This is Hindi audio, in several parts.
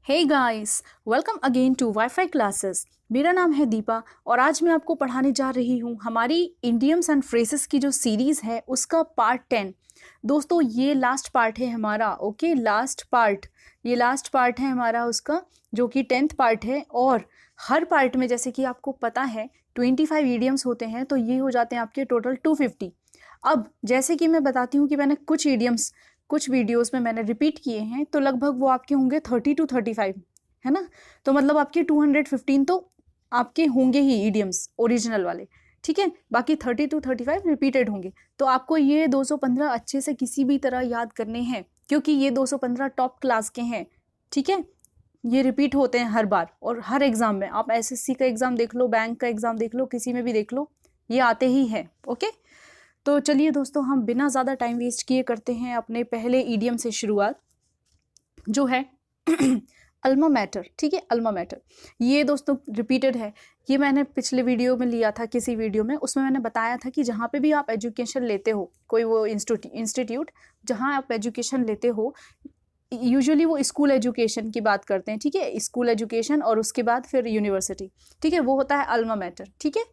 Hey guys, welcome again to WiFi classes. मेरा नाम है दीपा और आज मैं आपको पढ़ाने जा रही हूँ हमारी इडियम्स एंड फ्रेजेस की जो सीरीज़ है उसका पार्ट 10। दोस्तों ये लास्ट पार्ट है हमारा। ओके, ये लास्ट पार्ट है हमारा उसका, जो कि 10th पार्ट है। और हर पार्ट में जैसे कि आपको पता है 25 इडियम्स होते हैं, तो ये हो जाते हैं आपके टोटल 250। अब जैसे कि मैं बताती हूँ कि मैंने कुछ इडियम्स कुछ वीडियोस में मैंने रिपीट किए हैं, तो लगभग वो आपके होंगे 30 to 35, है ना। तो मतलब आपके 215 तो आपके होंगे ही इडियम्स ओरिजिनल वाले, ठीक है। बाकी 30 to 35 रिपीटेड होंगे। तो आपको ये 215 अच्छे से किसी भी तरह याद करने हैं, क्योंकि ये 215 टॉप क्लास के हैं, ठीक है। ये रिपीट होते हैं हर बार और हर एग्जाम में। आप एसएससी का एग्जाम देख लो, बैंक का एग्जाम देख लो, किसी में भी देख लो, ये आते ही हैं। ओके, तो चलिए दोस्तों, हम बिना ज़्यादा टाइम वेस्ट किए करते हैं अपने पहले ईडियम से शुरुआत, जो है अल्मा मैटर। ठीक है, अल्मा मैटर ये दोस्तों रिपीटेड है। ये मैंने पिछले वीडियो में लिया था, किसी वीडियो में, उसमें मैंने बताया था कि जहाँ पे भी आप एजुकेशन लेते हो, कोई वो इंस्टीट्यूट जहाँ आप एजुकेशन लेते हो, यूजुअली वो स्कूल एजुकेशन की बात करते हैं, ठीक है। स्कूल एजुकेशन और उसके बाद फिर यूनिवर्सिटी, ठीक है, वो होता है अल्मा मैटर, ठीक है।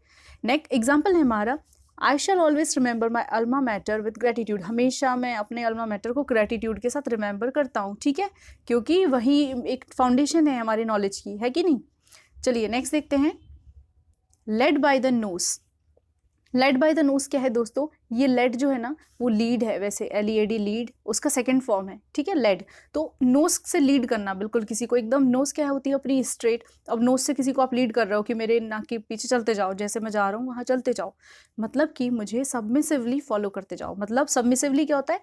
नेक्स्ट एग्जाम्पल है हमारा, I shall always remember my alma mater with gratitude. हमेशा मैं अपने अल्मा मैटर को ग्रेटिट्यूड के साथ रिमेंबर करता हूँ, ठीक है, क्योंकि वही एक फाउंडेशन है हमारी नॉलेज की, है कि नहीं। चलिए नेक्स्ट देखते हैं, lead by the knows. Lead by the knows क्या है दोस्तों? ये लेड जो है ना, वो लीड है, वैसे LEAD लीड उसका सेकंड फॉर्म है, ठीक है, लेड। तो नोज से लीड करना, बिल्कुल किसी को एकदम, नोज क्या होती है अपनी स्ट्रेट। अब नोज से किसी को आप लीड कर रहे हो कि मेरे नाक के पीछे चलते जाओ, जैसे मैं जा रहा हूँ वहाँ चलते जाओ, मतलब कि मुझे सबमिसिवली फॉलो करते जाओ। मतलब सबमिसिवली क्या होता है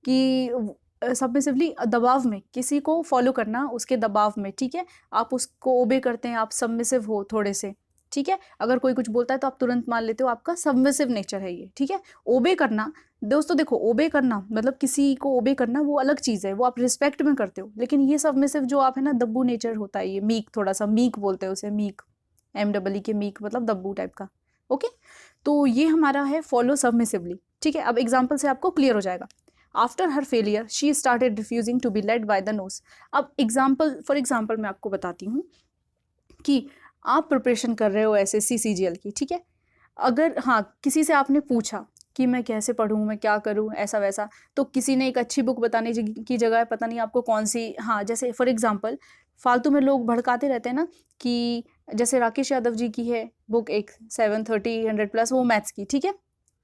कि सबमिसिवली दबाव में किसी को फॉलो करना, उसके दबाव में, ठीक है। आप उसको ओबे करते हैं, आप सबमिसिव हो थोड़े से, ठीक है। अगर कोई कुछ बोलता है तो आप तुरंत मान लेते हो, आपका सबमिसिव नेचर है ये, ठीक है। ओबे करना दोस्तों, देखो ओबे करना मतलब किसी को ओबे करना वो अलग चीज़ है, वो आप रिस्पेक्ट में करते हो। लेकिन ये सबमिसिव जो आप है ना, दब्बू नेचर होता है ये, मीक, थोड़ा सा मीक बोलते हैं उसे, मीक, MEE के मीक मतलब दब्बू टाइप का। ओके, तो ये हमारा है फॉलो सबमिसिवली, ठीक है। अब एग्जाम्पल से आपको क्लियर हो जाएगा। After her failure she started refusing to be led by the nose. अब फॉर एग्जाम्पल मैं आपको बताती हूँ कि आप प्रिपरेशन कर रहे हो SSC CGL की, ठीक है। अगर हाँ, किसी से आपने पूछा कि मैं कैसे पढूं, मैं क्या करूं, ऐसा वैसा, तो किसी ने एक अच्छी बुक बताने की जगह पता नहीं आपको कौन सी, हाँ, जैसे फॉर एग्जांपल फालतू में लोग भड़काते रहते हैं ना, कि जैसे राकेश यादव जी की है बुक एक 730 100+, वो मैथ्स की, ठीक है,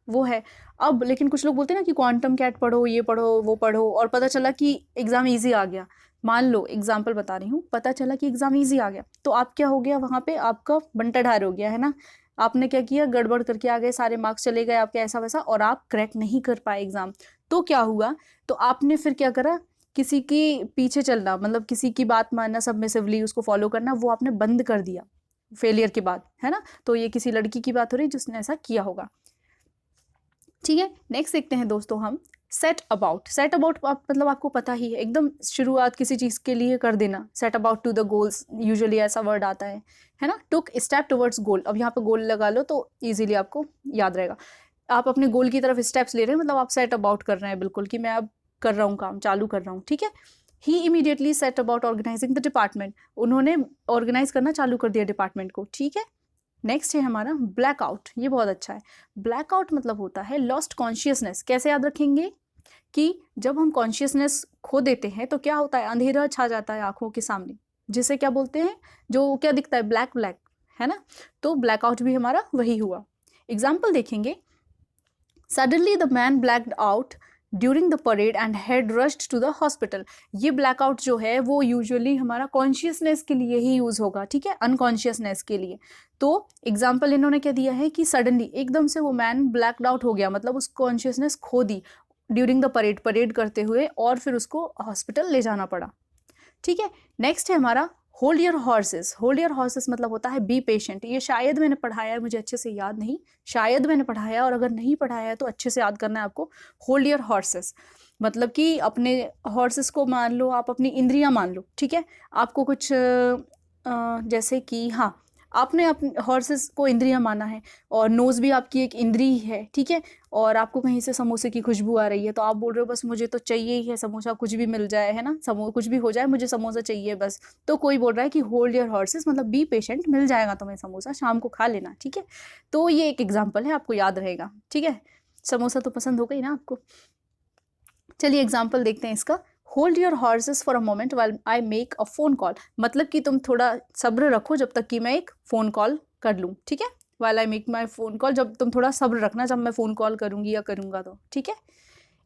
वो है। अब लेकिन कुछ लोग बोलते हैं ना कि क्वांटम कैट पढ़ो, ये पढ़ो, वो पढ़ो, और पता चला कि एग्जाम ईजी आ गया। मान लो एग्जाम्पल बता रही हूँ, पता चला कि एग्जाम ईजी आ गया, तो आप क्या हो गया, वहां पे आपका बंटाढार हो गया, है ना। आपने क्या किया, गड़बड़ करके आ गए, सारे मार्क्स चले गए आपके, ऐसा वैसा, और आप क्रैक नहीं कर पाए एग्जाम। तो क्या हुआ, तो आपने फिर क्या करा, किसी के पीछे चलना, मतलब किसी की बात मानना, सबमिसिवली उसको फॉलो करना, वो आपने बंद कर दिया फेलियर के बाद, है ना। तो ये किसी लड़की की बात हो रही है जिसने ऐसा किया होगा, ठीक है। नेक्स्ट देखते हैं दोस्तों हम, सेट अबाउट। सेट अबाउट मतलब आपको पता ही है, एकदम शुरुआत किसी चीज़ के लिए कर देना, set about to the goals, usually ऐसा वर्ड आता है ना। Took step towards goal. अब यहाँ पे गोल लगा लो तो इजीली आपको याद रहेगा। आप अपने गोल की तरफ स्टेप्स ले रहे हैं, मतलब आप सेट अबाउट कर रहे हैं, बिल्कुल कि मैं अब कर रहा हूँ, काम चालू कर रहा हूँ, ठीक है। He immediately set about organizing the department. उन्होंने ऑर्गेनाइज करना चालू कर दिया डिपार्टमेंट को, ठीक है। नेक्स्ट है हमारा ब्लैकआउट। ये बहुत अच्छा है। ब्लैकआउट मतलब होता है लॉस्ट कॉन्शियसनेस। कैसे याद रखेंगे कि जब हम कॉन्शियसनेस खो देते हैं तो क्या होता है, अंधेरा छा जाता है आंखों के सामने, जिसे क्या बोलते हैं, जो क्या दिखता है, ब्लैक ब्लैक, है ना। तो ब्लैकआउट भी हमारा वही हुआ। एग्जाम्पल देखेंगे, suddenly the man blacked out during the parade and had rushed to the hospital. ये ब्लैकआउट जो है वो यूजुअली हमारा कॉन्शियसनेस के लिए ही यूज होगा, ठीक है, अनकॉन्शियसनेस के लिए। तो एग्जाम्पल इन्होंने क्या दिया है कि सडनली एकदम से वो मैन ब्लैक्ड आउट हो गया, मतलब उस कॉन्शियसनेस खो दी ड्यूरिंग द परेड करते हुए, और फिर उसको हॉस्पिटल ले जाना पड़ा, ठीक है। नेक्स्ट है हमारा hold your horses. Hold your horses मतलब होता है बी पेशेंट। ये शायद मैंने पढ़ाया है, मुझे अच्छे से याद नहीं, शायद मैंने पढ़ाया, और अगर नहीं पढ़ाया है तो अच्छे से याद करना है आपको। होल्ड योर हॉर्सेस मतलब कि अपने हॉर्सेस को मान लो, आप अपनी इंद्रियां मान लो, ठीक है। आपको कुछ जैसे कि हाँ, आपने अपने हॉर्सेस को इंद्रियां माना है, और नोज़ भी आपकी एक इंद्री ही है, ठीक है। और आपको कहीं से समोसे की खुशबू आ रही है, तो आप बोल रहे हो बस मुझे तो चाहिए ही है समोसा, कुछ भी मिल जाए, है ना, कुछ भी हो जाए, मुझे समोसा चाहिए बस। तो कोई बोल रहा है कि होल्ड योर हॉर्सेस, मतलब बी पेशेंट, मिल जाएगा तुम्हें समोसा, शाम को खा लेना, ठीक है। तो ये एक एग्जाम्पल है, आपको याद रहेगा, ठीक है। समोसा तो पसंद हो गई ना आपको। चलिए एग्जाम्पल देखते हैं इसका। Hold your horses for a moment while I make a phone call, मतलब कि तुम थोड़ा सब्र रखो जब तक कि मैं एक फ़ोन कॉल कर लूँ, ठीक है। While I make my phone call, जब तुम थोड़ा सब्र रखना जब मैं फ़ोन कॉल करूँगी या करूँगा तो, ठीक है।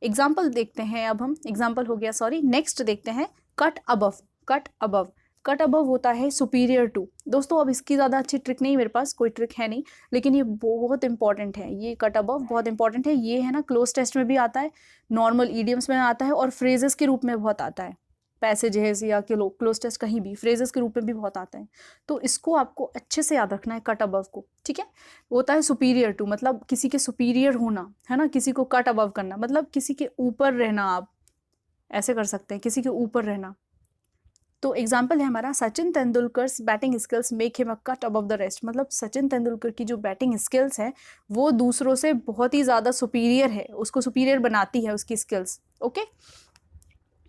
एग्जाम्पल देखते हैं अब हम, एग्जाम्पल हो गया सॉरी। नेक्स्ट देखते हैं cut above. Cut above, cut above होता है सुपीरियर टू। दोस्तों अब इसकी ज़्यादा अच्छी ट्रिक नहीं, मेरे पास कोई ट्रिक है नहीं, लेकिन ये बहुत इंपॉर्टेंट है, ये कट अबव बहुत इंपॉर्टेंट है। ये है ना क्लोज टेस्ट में भी आता है, नॉर्मल ईडियम्स में आता है, और फ्रेजेस के रूप में बहुत आता है, पैसेजेस या क्लोज टेस्ट कहीं भी फ्रेजेस के रूप में भी बहुत आता है। तो इसको आपको अच्छे से याद रखना है कट अबव को, ठीक है। होता है सुपीरियर टू, मतलब किसी के सुपीरियर होना, है ना, किसी को कट अबव करना, मतलब किसी के ऊपर रहना, आप ऐसे कर सकते हैं, किसी के ऊपर रहना। तो एग्जाम्पल है हमारा Sachin Tendulkar's batting skills make him a cut above the rest, मतलब सचिन तेंदुलकर की जो बैटिंग स्किल्स है वो दूसरों से बहुत ही ज़्यादा सुपीरियर है, उसको सुपीरियर बनाती है उसकी स्किल्स, ओके।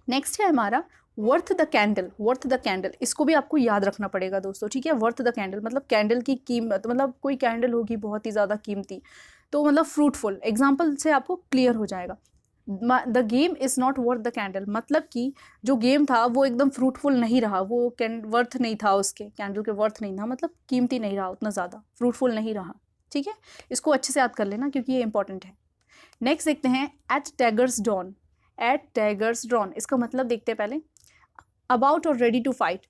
नेक्स्ट है हमारा worth the candle. Worth the candle, इसको भी आपको याद रखना पड़ेगा दोस्तों, ठीक है। वर्थ द कैंडल मतलब कैंडल की कीमत, मतलब कोई कैंडल होगी बहुत ही ज़्यादा कीमती, तो मतलब फ्रूटफुल। एग्जाम्पल से आपको क्लियर हो जाएगा। The game is not worth the candle, मतलब कि जो गेम था वो एकदम फ्रूटफुल नहीं रहा, वो वर्थ नहीं था, उसके कैंडल के वर्थ नहीं था, मतलब कीमती नहीं रहा उतना ज़्यादा, फ्रूटफुल नहीं रहा, ठीक है। इसको अच्छे से याद कर लेना क्योंकि ये इंपॉर्टेंट है। नेक्स्ट देखते हैं at daggers drawn. At daggers drawn, इसका मतलब देखते हैं पहले। अबाउट और रेडी टू फाइट।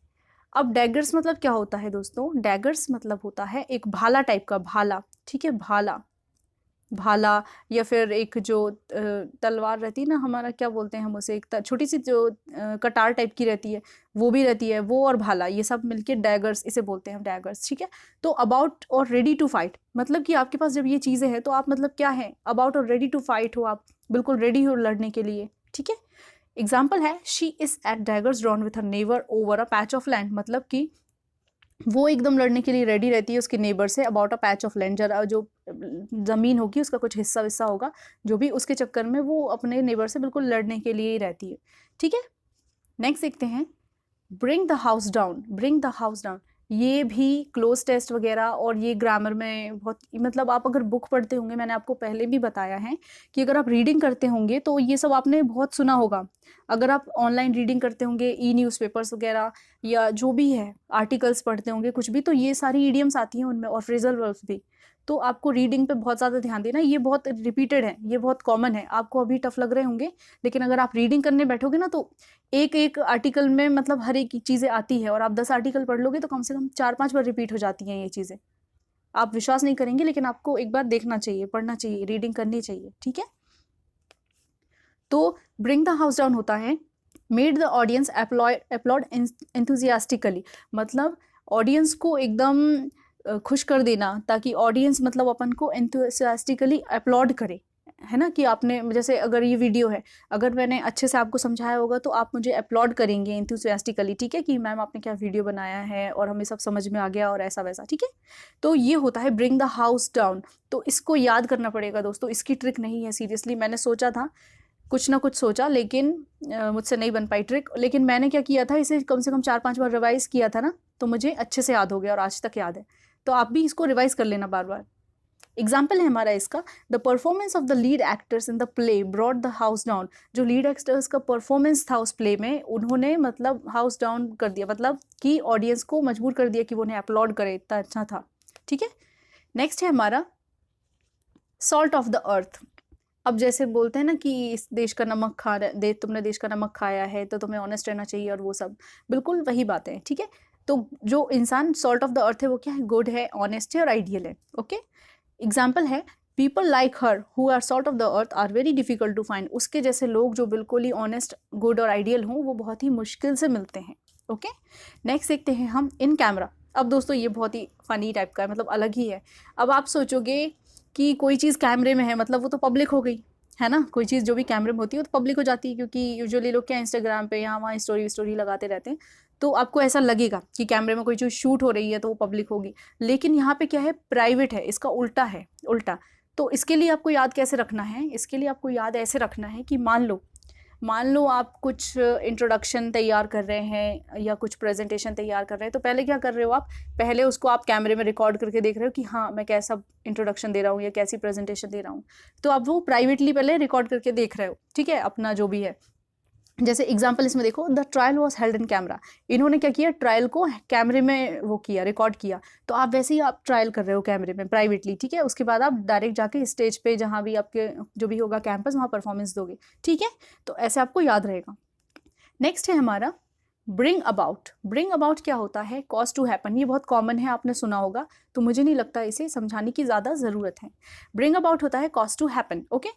अब डैगर्स मतलब क्या होता है दोस्तों, डैगर्स मतलब होता है एक भाला टाइप का, भाला, ठीक है, भाला, भाला, या फिर एक जो तलवार रहती है ना, हमारा क्या बोलते हैं हम उसे, एक छोटी सी जो कटार टाइप की रहती है, वो भी रहती है, वो और भाला, ये सब मिलके डैगर्स, इसे बोलते हैं डैगर्स, ठीक है। तो अबाउट और रेडी टू फाइट, मतलब कि आपके पास जब ये चीज़ें हैं तो आप मतलब क्या है, अबाउट और रेडी टू फाइट हो, आप बिल्कुल रेडी हो लड़ने के लिए, ठीक है। एग्जाम्पल है she is at daggers drawn with her neighbour over a patch of land, मतलब कि वो एकदम लड़ने के लिए रेडी रहती है उसके neighbour say about a patch of land, जरा जो ज़मीन होगी उसका कुछ हिस्सा विस्सा होगा जो भी, उसके चक्कर में वो अपने नेबर से बिल्कुल लड़ने के लिए ही रहती है, ठीक है। नेक्स्ट देखते हैं bring the house down. Bring the house down, ये भी क्लोज टेस्ट वगैरह और ये ग्रामर में बहुत, मतलब आप अगर बुक पढ़ते होंगे, मैंने आपको पहले भी बताया है कि अगर आप रीडिंग करते होंगे तो ये सब आपने बहुत सुना होगा। अगर आप ऑनलाइन रीडिंग करते होंगे, ई न्यूज़पेपर्स वगैरह या जो भी है, आर्टिकल्स पढ़ते होंगे कुछ भी, तो ये सारी ईडियम्स आती हैं उनमें, और फ्रेजल वर्ब्स भी। तो आपको रीडिंग पे बहुत ज़्यादा ध्यान देना, ये बहुत रिपीटेड है, ये बहुत कॉमन है, आपको अभी टफ लग रहे होंगे, लेकिन अगर आप रीडिंग करने बैठोगे ना तो एक एक आर्टिकल में मतलब हर एक चीज़ें आती है, और आप 10 आर्टिकल पढ़ लोगे तो कम से कम 4-5 बार रिपीट हो जाती हैं ये चीज़ें। आप विश्वास नहीं करेंगे, लेकिन आपको एक बार देखना चाहिए, पढ़ना चाहिए, रीडिंग करनी चाहिए, ठीक है। तो ब्रिंग द हाउस डाउन होता है made the audience applaud enthusiastically, मतलब ऑडियंस को एकदम खुश कर देना, ताकि ऑडियंस मतलब अपन को एंथुजियास्टिकली अपलॉड करे, है ना, कि आपने, जैसे अगर ये वीडियो है, अगर मैंने अच्छे से आपको समझाया होगा तो आप मुझे अपलॉड करेंगे एंथुजियास्टिकली, ठीक है, कि मैम आपने क्या वीडियो बनाया है और हमें सब समझ में आ गया और ऐसा वैसा, ठीक है। तो ये होता है ब्रिंग द हाउस डाउन। तो इसको याद करना पड़ेगा दोस्तों, इसकी ट्रिक नहीं है सीरियसली, मैंने सोचा था कुछ ना कुछ सोचा, लेकिन मुझसे नहीं बन पाई ट्रिक, लेकिन मैंने क्या किया था, इसे कम से कम 4-5 बार रिवाइज किया था ना, तो मुझे अच्छे से याद हो गया और आज तक याद है। तो आप भी इसको रिवाइज कर लेना बार बार। एग्जाम्पल है हमारा इसका, the performance of the lead actors in the play brought the house down. जो लीड एक्टर्स का परफॉर्मेंस था उस प्ले में, उन्होंने मतलब हाउस डाउन कर दिया, मतलब कि ऑडियंस को मजबूर कर दिया कि वो उन्हें अपलॉड करे, इतना अच्छा था, ठीक है। नेक्स्ट है हमारा सॉल्ट ऑफ द अर्थ। अब जैसे बोलते हैं ना कि इस देश का नमक खा दे, तुमने देश का नमक खाया है तो तुम्हें ऑनेस्ट रहना चाहिए, और वो सब बिल्कुल वही बातें हैं, ठीक है। तो जो इंसान सॉल्ट ऑफ द अर्थ है वो क्या है, गुड है, ऑनेस्ट है और आइडियल है, ओके। एग्जाम्पल है people like her who are salt of the earth are very difficult to find. उसके जैसे लोग जो बिल्कुल ही ऑनेस्ट, गुड और आइडियल हों, वो बहुत ही मुश्किल से मिलते हैं, ओके। नेक्स्ट देखते हैं हम इन कैमरा। अब दोस्तों ये बहुत ही फनी टाइप का है, मतलब अलग ही है। अब आप सोचोगे कि कोई चीज़ कैमरे में है मतलब वो तो पब्लिक हो गई, है ना, कोई चीज़ जो भी कैमरे में होती है वो तो पब्लिक हो जाती है, क्योंकि यूजुअली लोग क्या इंस्टाग्राम पे यहाँ वहाँ स्टोरी लगाते रहते हैं, तो आपको ऐसा लगेगा कि कैमरे में कोई चीज़ शूट हो रही है तो वो पब्लिक होगी। लेकिन यहाँ पे क्या है, प्राइवेट है, इसका उल्टा है, उल्टा। तो इसके लिए आपको याद कैसे रखना है, इसके लिए आपको याद ऐसे रखना है कि मान लो आप कुछ इंट्रोडक्शन तैयार कर रहे हैं या कुछ प्रेजेंटेशन तैयार कर रहे हैं, तो पहले क्या कर रहे हो आप, पहले उसको आप कैमरे में रिकॉर्ड करके देख रहे हो कि हाँ मैं कैसा इंट्रोडक्शन दे रहा हूँ या कैसी प्रेजेंटेशन दे रहा हूँ। तो आप वो प्राइवेटली पहले रिकॉर्ड करके देख रहे हो, ठीक है, अपना जो भी है। जैसे एग्जाम्पल इसमें देखो, the trial was held in camera, इन्होंने क्या किया, ट्रायल को कैमरे में वो किया, रिकॉर्ड किया। तो आप वैसे ही आप ट्रायल कर रहे हो कैमरे में प्राइवेटली, ठीक है। उसके बाद आप डायरेक्ट जाके स्टेज पे जहाँ भी आपके जो भी होगा कैंपस, वहाँ परफॉर्मेंस दोगे, ठीक है। तो ऐसे आपको याद रहेगा। नेक्स्ट है हमारा ब्रिंग अबाउट। ब्रिंग अबाउट क्या होता है, कॉज टू हैपन, ये बहुत कॉमन है, आपने सुना होगा, तो मुझे नहीं लगता इसे समझाने की ज़्यादा ज़रूरत है। ब्रिंग अबाउट होता है cause to happen, okay.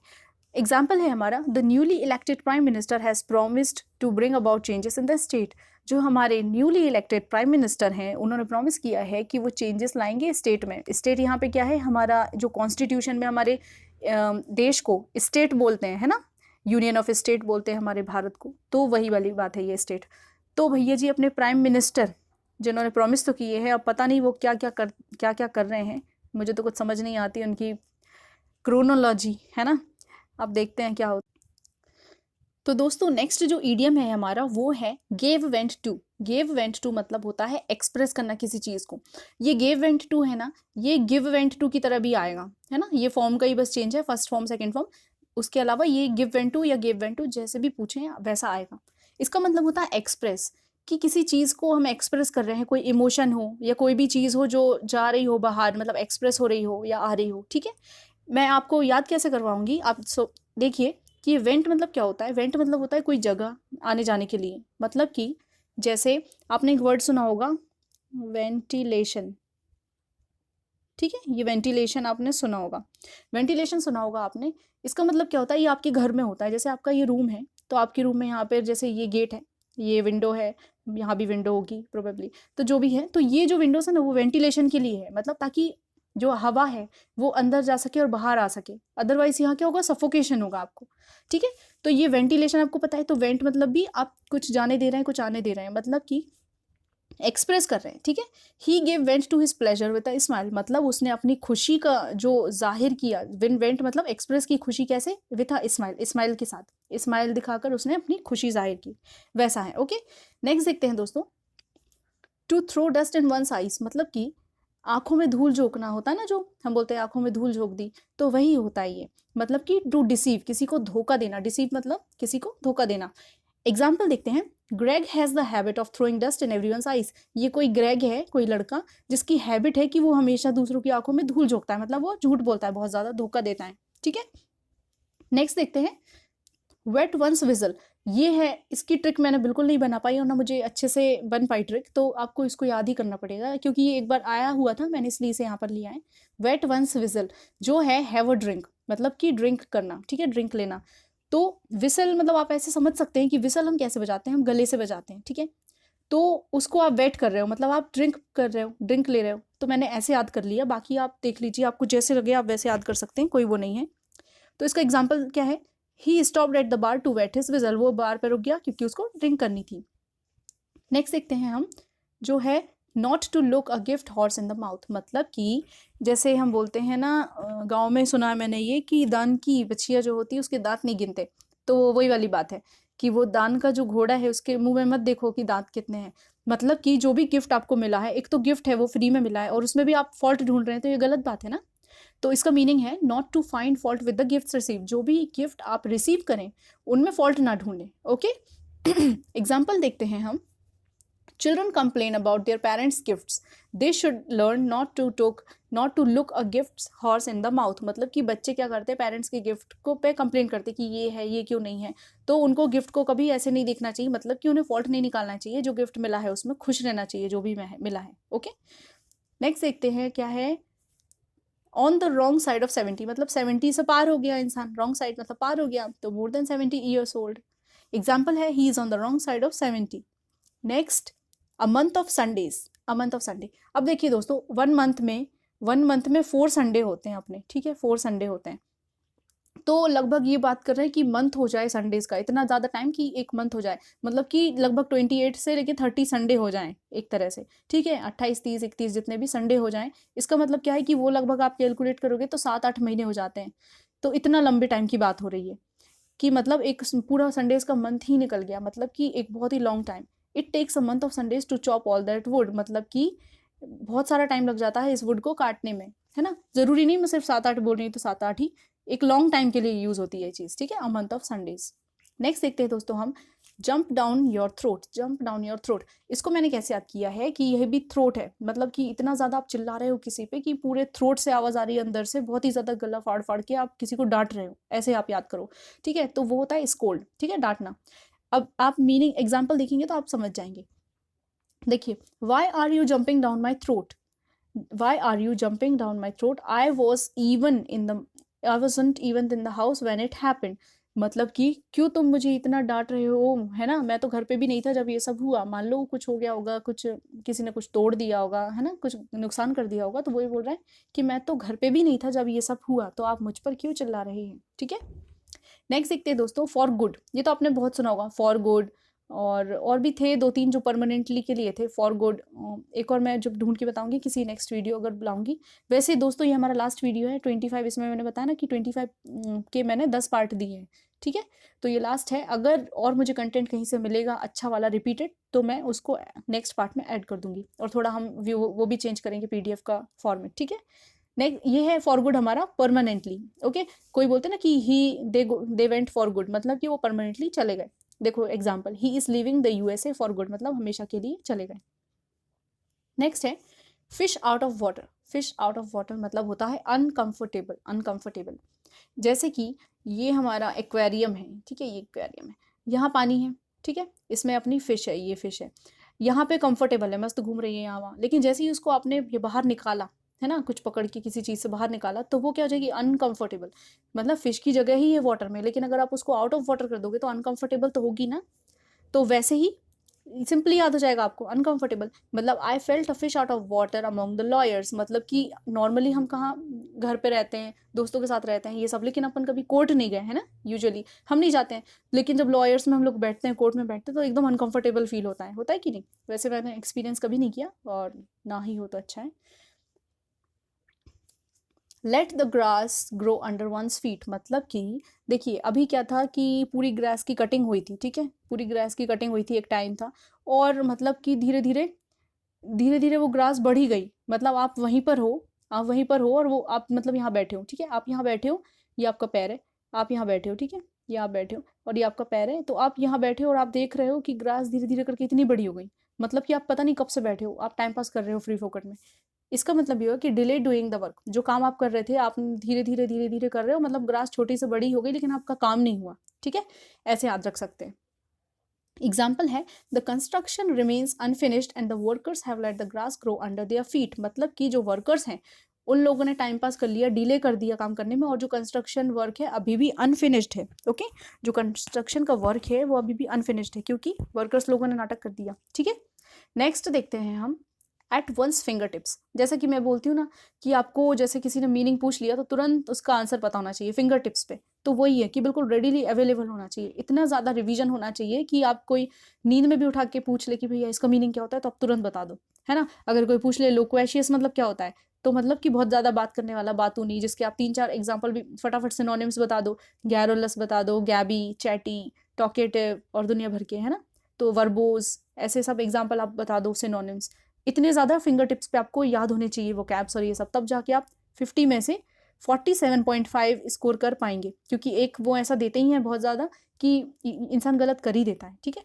Example है हमारा, the newly elected prime minister has promised to bring about changes in the state. जो हमारे न्यूली इलेक्टेड प्राइम मिनिस्टर हैं, उन्होंने प्रॉमिस किया है कि वो चेंजेस लाएंगे स्टेट में। स्टेट यहाँ पे क्या है, हमारा जो कॉन्स्टिट्यूशन में हमारे देश को स्टेट बोलते हैं, है ना, यूनियन ऑफ स्टेट बोलते हैं हमारे भारत को, तो वही वाली बात है ये स्टेट। तो भैया जी अपने प्राइम मिनिस्टर जिन्होंने प्रॉमिस तो किए हैं, अब पता नहीं वो क्या क्या कर रहे हैं, मुझे तो कुछ समझ नहीं आती उनकी क्रोनोलॉजी, है ना। अब देखते हैं क्या होता। तो दोस्तों नेक्स्ट जो ईडियम है हमारा वो है gave vent to. Gave vent to मतलब होता है एक्सप्रेस करना किसी चीज़ को। ये गेव वेंट टू है ना, ये गिव वेंट टू की तरह भी आएगा, है ना, ये फॉर्म का ही बस चेंज है, फर्स्ट फॉर्म सेकंड फॉर्म। उसके अलावा ये गिव वेंट टू या गेव वेंट टू जैसे भी पूछें वैसा आएगा। इसका मतलब होता है एक्सप्रेस, कि किसी चीज़ को हम एक्सप्रेस कर रहे हैं, कोई इमोशन हो या कोई भी चीज़ हो जो जा रही हो बाहर, मतलब एक्सप्रेस हो रही हो या आ रही हो, ठीक है। मैं आपको याद कैसे करवाऊंगी, आप देखिए कि वेंट मतलब क्या होता है। वेंट मतलब होता है कोई जगह आने जाने के लिए, मतलब कि जैसे आपने एक वर्ड सुना होगा वेंटिलेशन, ठीक है, ये वेंटिलेशन आपने सुना होगा, वेंटिलेशन सुना होगा आपने। इसका मतलब क्या होता है, ये आपके घर में होता है। जैसे आपका ये रूम है, तो आपके रूम में यहाँ पे जैसे ये गेट है, ये विंडो है, यहाँ भी विंडो होगी प्रोबेबली, तो जो भी है, तो ये जो विंडोज है ना वो वेंटिलेशन के लिए है, मतलब ताकि जो हवा है वो अंदर जा सके और बाहर आ सके, अदरवाइज यहाँ क्या होगा, सफोकेशन होगा आपको, ठीक है। तो ये वेंटिलेशन आपको पता है, तो वेंट मतलब भी आप कुछ जाने दे रहे हैं, कुछ आने दे रहे हैं, मतलब कि एक्सप्रेस कर रहे हैं, ठीक है। He gave vent to his pleasure with a smile, मतलब उसने अपनी खुशी का जो जाहिर किया, विन वेंट मतलब एक्सप्रेस की खुशी कैसे, विद अ स्माइल, स्माइल के साथ, स्माइल दिखाकर उसने अपनी खुशी जाहिर की, वैसा है, ओके। नेक्स्ट देखते हैं दोस्तों, to throw dust in one's eyes, मतलब कि आंखों में धूल झोंकना होता है ना, जो हम बोलते हैं आंखों में धूल झोंक दी, तो वही होता है ये, मतलब कि टू डिसीव, किसी को धोखा देना, डिसीव मतलब किसी को धोखा देना। एग्जाम्पल देखते हैं, Greg has the habit of throwing dust in everyone's eyes. ये कोई ग्रेग है, कोई लड़का जिसकी हैबिट है कि वो हमेशा दूसरों की आंखों में धूल झोंकता है, मतलब वो झूठ बोलता है, बहुत ज़्यादा धोखा देता है, ठीक है। नेक्स्ट देखते हैं, वेट वंस विजल। ये है, इसकी ट्रिक मैंने बिल्कुल नहीं बना पाई और ना मुझे अच्छे से बन पाई ट्रिक, तो आपको इसको याद ही करना पड़ेगा, क्योंकि ये एक बार आया हुआ था, मैंने इसलिए इसे यहाँ पर लिया है। वेट वंस विजल जो है हैव अ ड्रिंक, मतलब कि ड्रिंक करना, ठीक है, ड्रिंक लेना। तो विसल मतलब आप ऐसे समझ सकते हैं कि विसल हम कैसे बजाते हैं, हम गले से बजाते हैं, ठीक है। तो उसको आप वेट कर रहे हो, मतलब आप ड्रिंक कर रहे हो, ड्रिंक ले रहे हो, तो मैंने ऐसे याद कर लिया, बाकी आप देख लीजिए, आपको जैसे लगे आप वैसे याद कर सकते हैं, कोई वो नहीं है। तो इसका एग्जाम्पल क्या है, he stopped at the bar to wet his whistle, वो बार पे रुक गया क्योंकि उसको ड्रिंक करनी थी। नेक्स्ट देखते हैं हम, जो है not to look a gift horse in the mouth, मतलब कि जैसे हम बोलते हैं ना, गाँव में सुना है मैंने ये कि दान की बछिया जो होती है उसके दांत नहीं गिनते, तो वही वाली बात है कि वो दान का जो घोड़ा है उसके मुंह में मत देखो कि दांत कितने हैं। मतलब कि जो भी गिफ्ट आपको मिला है, एक तो गिफ्ट है वो फ्री में मिला है और उसमें भी आप फॉल्ट ढूंढ रहे हैं, तो ये गलत बात है ना। तो इसका मीनिंग है not to find fault with the gifts receive, जो भी गिफ्ट आप रिसीव करें उनमें फॉल्ट ना ढूंढें, ओके। एग्जाम्पल देखते हैं हम, children complain about their parents gifts, they should learn not to look a gift horse in the mouth, मतलब कि बच्चे क्या करते हैं, पेरेंट्स के गिफ्ट को पे कंप्लेन करते कि ये है, ये क्यों नहीं है, तो उनको गिफ्ट को कभी ऐसे नहीं देखना चाहिए, मतलब कि उन्हें फॉल्ट नहीं निकालना चाहिए, जो गिफ्ट मिला है उसमें खुश रहना चाहिए, जो भी मिला है, ओके। नेक्स्ट देखते हैं क्या है, on the wrong side of 70, मतलब 70 से पार हो गया इंसान, रॉन्ग साइड मतलब पार हो गया, तो more than 70 years old. Example है, he is on the wrong side of 70। Next, a month of Sundays, a month of Sunday. अब देखिए दोस्तों, वन मंथ में 4 संडे होते हैं अपने, ठीक है, 4 संडे होते हैं। तो लगभग ये बात कर रहे हैं कि मंथ हो जाए संडेज का, इतना ज़्यादा टाइम कि एक मंथ हो जाए, मतलब कि लगभग 28 से लेके 30 संडे हो जाएं एक तरह से, ठीक है, 28, 30, 31 जितने भी संडे हो जाएं। इसका मतलब क्या है कि वो लगभग आप कैलकुलेट करोगे तो 7-8 महीने हो जाते हैं। तो इतना लंबे टाइम की बात हो रही है कि मतलब एक पूरा संडेज का मंथ ही निकल गया, मतलब कि एक बहुत ही long time. It takes a month of Sundays to chop all that wood, मतलब कि बहुत सारा टाइम लग जाता है इस वुड को काटने में, है ना। जरूरी नहीं मैं सिर्फ 7-8 बोल रही हूँ तो 7-8 ही, एक लॉन्ग टाइम के लिए यूज होती है ये चीज, ठीक है, अ मंथ ऑफ संडेज। नेक्स्ट देखते हैं दोस्तों हम, jump down your throat. Jump down your throat, इसको मैंने कैसे याद किया है कि यह भी थ्रोट है, मतलब कि इतना ज्यादा आप चिल्ला रहे हो किसी पे कि पूरे थ्रोट से आवाज आ रही है अंदर से, बहुत ही ज्यादा गला फाड़ फाड़ के आप किसी को डांट रहे हो, ऐसे आप याद करो, ठीक है। तो वो होता है स्कोल्ड, ठीक है, डांटना। अब आप मीनिंग एग्जाम्पल देखेंगे तो आप समझ जाएंगे। देखिए, why are you jumping down my throat, why are you jumping down my throat, I wasn't even in the house when it happened, मतलब कि क्यों तुम मुझे इतना डांट रहे हो, है ना, मैं तो घर पे भी नहीं था जब ये सब हुआ। मान लो कुछ हो गया होगा, कुछ किसी ने कुछ तोड़ दिया होगा, है ना, कुछ नुकसान कर दिया होगा, तो वही बोल रहा है कि मैं तो घर पे भी नहीं था जब ये सब हुआ, तो आप मुझ पर क्यों चिल्ला रहे हैं, ठीक है। नेक्स्ट देखते हैं दोस्तों, फॉर गुड, ये तो आपने बहुत सुना होगा, फॉर गुड, और भी थे 2-3 जो परमानेंटली के लिए थे, फॉर गुड। एक और मैं जब ढूंढ के बताऊंगी किसी नेक्स्ट वीडियो अगर बुलाऊंगी। वैसे दोस्तों ये हमारा लास्ट वीडियो है 25, इसमें मैंने बताया ना कि 25 के मैंने 10 पार्ट दिए हैं, ठीक है। तो ये लास्ट है, अगर और मुझे कंटेंट कहीं से मिलेगा अच्छा वाला रिपीटेड तो मैं उसको नेक्स्ट पार्ट में ऐड कर दूंगी, और थोड़ा हम वो भी चेंज करेंगे PDF का फॉर्मेट, ठीक है। नेक्स्ट ये है फॉर गुड हमारा परमानेंटली, ओके। कोई बोलते ना कि दे वेंट फॉर गुड, मतलब कि वो परमानेंटली चले गए। देखो example, he is living the USA for good, मतलब हमेशा के लिए चले गए। नेक्स्ट है fish out of water. Fish out of water मतलब होता है अनकंफर्टेबल, अनकंफर्टेबल। जैसे कि ये हमारा एक्वेरियम है, ठीक है, ये एक्वेरियम है, यहाँ पानी है, ठीक है, इसमें अपनी फिश है, ये फिश है, यहाँ पे कंफर्टेबल है, मस्त घूम रही है यहाँ वहाँ, लेकिन जैसे ही उसको आपने ये बाहर निकाला, है ना, कुछ पकड़ के किसी चीज़ से बाहर निकाला, तो वो क्या हो जाएगी, अनकंफर्टेबल। मतलब फिश की जगह ही है वाटर में, लेकिन अगर आप उसको आउट ऑफ वाटर कर दोगे तो अनकंफर्टेबल तो होगी ना। तो वैसे ही सिंपली याद हो जाएगा आपको अनकंफर्टेबल, मतलब I felt a fish out of water among the lawyers, मतलब कि नॉर्मली हम कहाँ घर पे रहते हैं, दोस्तों के साथ रहते हैं ये सब, लेकिन अपन कभी कोर्ट नहीं गए, है ना, यूजुअली हम नहीं जाते हैं, लेकिन जब लॉयर्स में हम लोग बैठते हैं, कोर्ट में बैठते हैं, तो एकदम अनकंफर्टेबल फील होता है कि नहीं। वैसे मैंने एक्सपीरियंस कभी नहीं किया, और ना ही हो तो अच्छा है। Let the grass grow under one's feet, मतलब कि देखिए अभी क्या था कि पूरी ग्रास की कटिंग हुई थी, ठीक है, पूरी ग्रास की कटिंग हुई थी, एक टाइम था, और मतलब कि धीरे धीरे धीरे धीरे वो ग्रास बढ़ ही गई, मतलब आप वहीं पर हो, आप वहीं पर हो, और वो आप मतलब यहाँ बैठे हो, ठीक है, आप यहाँ बैठे हो, ये आपका पैर है, आप यहाँ बैठे हो, ठीक है, ये आप बैठे हो और ये आपका पैर है, तो आप यहाँ बैठे हो और आप देख रहे हो कि ग्रास धीरे धीरे करके इतनी बड़ी हो गई, मतलब कि आप पता नहीं कब से बैठे हो, आप टाइम पास कर रहे हो फ्री फोकट में। इसका मतलब ये हो कि डिले डूइंग द वर्क, जो काम आप कर रहे थे आप धीरे धीरे कर रहे हो, मतलब ग्रास छोटी से बड़ी हो गई लेकिन आपका काम नहीं हुआ, ठीक है, ऐसे याद रख सकते हैं। एग्जाम्पल है the construction remains unfinished and the workers have let the grass grow under their feet, मतलब कि जो वर्कर्स हैं उन लोगों ने टाइम पास कर लिया, डिले कर दिया काम करने में, और जो कंस्ट्रक्शन वर्क है अभी भी अनफिनिश्ड है, ओके, जो कंस्ट्रक्शन का वर्क है वो अभी भी अनफिनिश्ड है क्योंकि वर्कर्स लोगों ने नाटक कर दिया, ठीक है। नेक्स्ट देखते हैं हम एट वंस फिंगर टिप्स, जैसा कि मैं बोलती हूँ ना कि आपको जैसे किसी ने मीनिंग पूछ लिया तो तुरंत उसका आंसर पता होना चाहिए फिंगर टिप्स पे, तो वही है कि बिल्कुल रेडीली अवेलेबल होना चाहिए, इतना ज़्यादा रिवीजन होना चाहिए कि आप कोई नींद में भी उठा के पूछ ले कि भैया इसका मीनिंग क्या होता है तो आप तुरंत बता दो, है ना। अगर कोई पूछ ले लोक्वेशियस मतलब क्या होता है, तो मतलब कि बहुत ज़्यादा बात करने वाला, बातू नहीं, जिसके आप 3-4 एग्जाम्पल भी फटाफट सिनोनिम्स बता दो, गैरोलस बता दो, गैबी, चैटी, टॉकेटिव और दुनिया भर के, है ना, तो वर्बोज, ऐसे सब एग्जाम्पल आप बता दो सिनोनिम्स। इतने ज़्यादा फिंगर टिप्स पे आपको याद होने चाहिए वो कैप्स और ये सब, तब जाके आप 50 में से 47.5 स्कोर कर पाएंगे, क्योंकि एक वो ऐसा देते ही हैं बहुत ज़्यादा कि इंसान गलत कर ही देता है, ठीक है।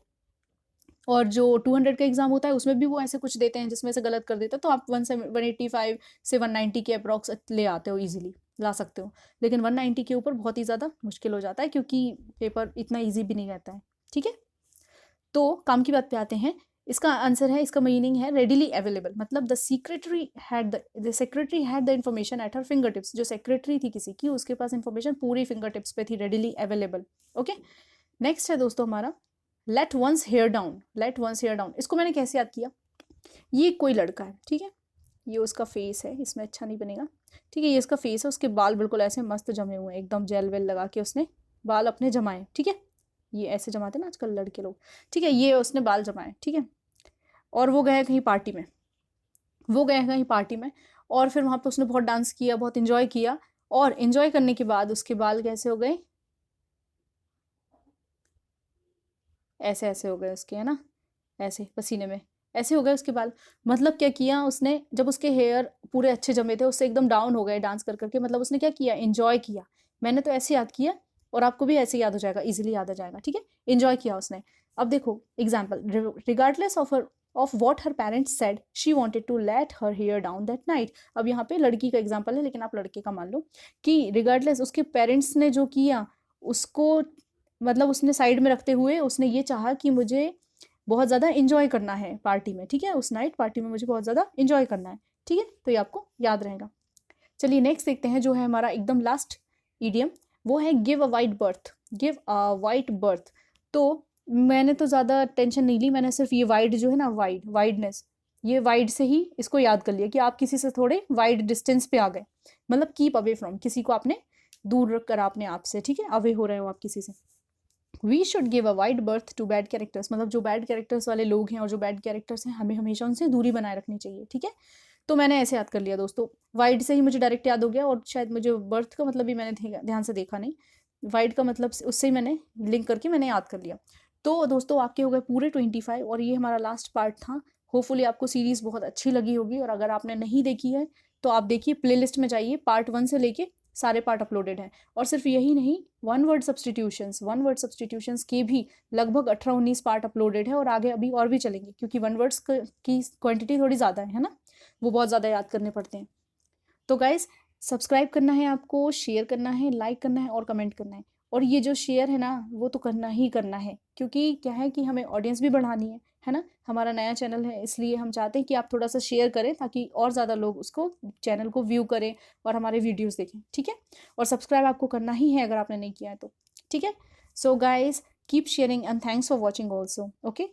और जो 200 का एग्जाम होता है उसमें भी वो ऐसे कुछ देते हैं जिसमें से गलत कर देते हैं, तो आप 185 से 190 के अप्रॉक्स ले आते हो, इजीली ला सकते हो, लेकिन 190 के ऊपर बहुत ही ज़्यादा मुश्किल हो जाता है क्योंकि पेपर इतना ईजी भी नहीं रहता है, ठीक है। तो काम की बात पे आते हैं, इसका आंसर है, इसका मीनिंग है रेडिली अवेलेबल, मतलब the secretary had the information at her finger tips, जो सेक्रेटरी थी किसी की उसके पास इंफॉर्मेशन पूरी फिंगर टिप्स पे थी, रेडिली अवेलेबल, ओके। नेक्स्ट है दोस्तों हमारा let one's hair down. Let one's hair down, इसको मैंने कैसे याद किया, ये कोई लड़का है, ठीक है, ये उसका फेस है, इसमें अच्छा नहीं बनेगा, ठीक है। ये इसका फेस है, उसके बाल बिल्कुल ऐसे मस्त जमे हुए हैं, एकदम जेल वेल लगा के उसने बाल अपने जमाए। ठीक है, ये ऐसे जमाते हैं ना आजकल लड़के लोग। ठीक है, ये उसने बाल जमाए। ठीक है, और वो गए कहीं पार्टी में, वो गए कहीं पार्टी में, और फिर वहाँ पे उसने बहुत डांस किया, बहुत इंजॉय किया, और इंजॉय करने के बाद उसके बाल कैसे हो गए, ऐसे ऐसे हो गए उसके, है ना, ऐसे पसीने में ऐसे हो गए उसके बाल। मतलब क्या किया उसने, जब उसके हेयर पूरे अच्छे जमे थे उससे एकदम डाउन हो गए डांस कर करके, मतलब उसने क्या किया, एंजॉय किया। मैंने तो ऐसे याद किया, और आपको भी ऐसे याद हो जाएगा, इजीली याद आ जाएगा। ठीक है, एंजॉय किया उसने। अब देखो example, regardless of what her parents said she wanted to let her hair down that night. अब यहाँ पे लड़की का एग्जाम्पल है, लेकिन आप लड़के का मान लो कि रिगार्डलेस उसके पेरेंट्स ने जो किया उसको, मतलब उसने साइड में रखते हुए उसने ये चाहा कि मुझे बहुत ज़्यादा इंजॉय करना है पार्टी में। ठीक है, उस नाइट पार्टी में मुझे बहुत ज़्यादा इंजॉय करना है। ठीक है, तो ये आपको याद रहेगा। चलिए नेक्स्ट देखते हैं, जो है हमारा एकदम लास्ट इडियम, वो है give a wide birth. Give a wide birth. तो मैंने तो ज़्यादा टेंशन नहीं ली, मैंने सिर्फ ये वाइड जो है ना, वाइडनेस, ये वाइड से ही इसको याद कर लिया कि आप किसी से थोड़े वाइड डिस्टेंस पे आ गए, मतलब कीप अवे फ्रॉम, किसी को आपने दूर रख कर अपने आप से, ठीक है, अवे हो रहे हो आप किसी से। We should give a wide berth to bad characters, मतलब जो बैड कैरेक्टर्स वाले लोग हैं और जो बैड कैरेक्टर्स हैं, हमें हमेशा उनसे दूरी बनाए रखनी चाहिए। ठीक है, तो मैंने ऐसे याद कर लिया दोस्तों, वाइड से ही मुझे डायरेक्ट याद हो गया, और शायद मुझे बर्थ का मतलब भी मैंने ध्यान से देखा नहीं, वाइड का मतलब उससे ही मैंने लिंक करके मैंने याद कर लिया। तो दोस्तों आपके हो गए पूरे 25, और ये हमारा लास्ट पार्ट था। होपफुली आपको सीरीज़ बहुत अच्छी लगी होगी, और अगर आपने नहीं देखी है तो आप देखिए, प्लेलिस्ट में जाइए, पार्ट 1 से लेके सारे पार्ट अपलोडेड हैं। और सिर्फ यही नहीं, वन वर्ड सब्सटीट्यूशंस के भी लगभग 18-19 पार्ट अपलोडेड है, और आगे अभी और भी चलेंगे, क्योंकि वन वर्ड्स की क्वांटिटी थोड़ी ज़्यादा है ना, वो बहुत ज़्यादा याद करने पड़ते हैं। तो गाइज, सब्सक्राइब करना है आपको, शेयर करना है, लाइक करना है, और कमेंट करना है। और ये जो शेयर है ना, वो तो करना ही करना है, क्योंकि क्या है कि हमें ऑडियंस भी बढ़ानी है ना, हमारा नया चैनल है, इसलिए हम चाहते हैं कि आप थोड़ा सा शेयर करें, ताकि और ज़्यादा लोग उसको, चैनल को व्यू करें और हमारे वीडियोस देखें। ठीक है, और सब्सक्राइब आपको करना ही है अगर आपने नहीं किया है तो। ठीक है, so guys, keep sharing and thanks for watching also. Okay.